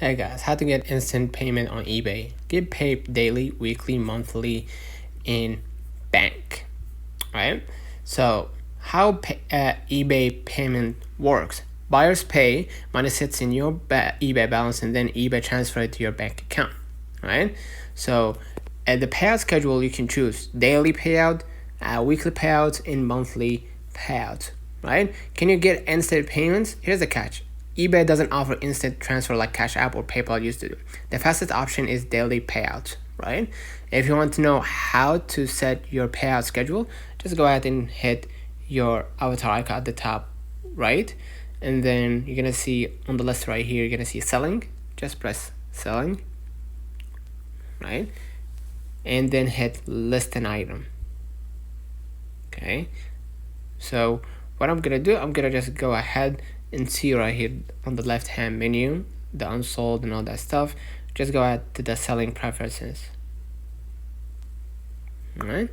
Hey guys, how to get instant payment on eBay. Get paid daily, weekly, monthly in bank, right? So how eBay payment works. Buyers pay, money sits in your eBay balance, and then eBay transfer it to your bank account, right? So at the payout schedule, you can choose daily payout, weekly payouts, and monthly payout, right? Can you get instant payments? Here's the catch. eBay doesn't offer instant transfer like Cash App or PayPal used to do. The fastest option is daily payout, right? If you want to know how to set your payout schedule, just go ahead and hit your avatar icon at the top right, and then you're gonna see on the list right here, you're gonna see selling. Just press selling, right? And then hit list an item. Okay, so what I'm gonna do, I'm gonna just go ahead and see right here on the left hand menu the unsold and all that stuff. Just go ahead to the selling preferences, all right?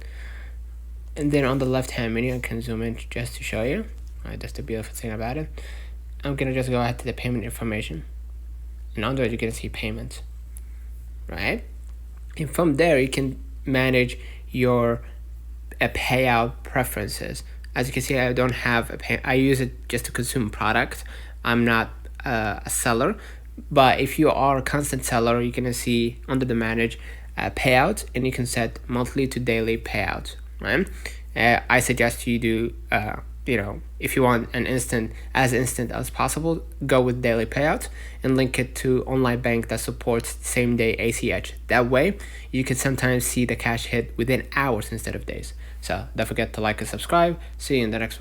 And then on the left hand menu, I can zoom in just to show you, right? That's the beautiful thing about it. I'm gonna just go ahead to the payment information, and under it you're gonna see payments, right? And from there you can manage your payout preferences. As you can see, I don't have I use it just to consume product. I'm not a seller, but if you are a constant seller, you're gonna see under the manage payout, and you can set monthly to daily payout, right? I suggest you do if you want an instant as possible, go with daily payout and link it to online bank that supports same day ACH. That way you can sometimes see the cash hit within hours instead of days. So don't forget to like and subscribe. See you in the next one.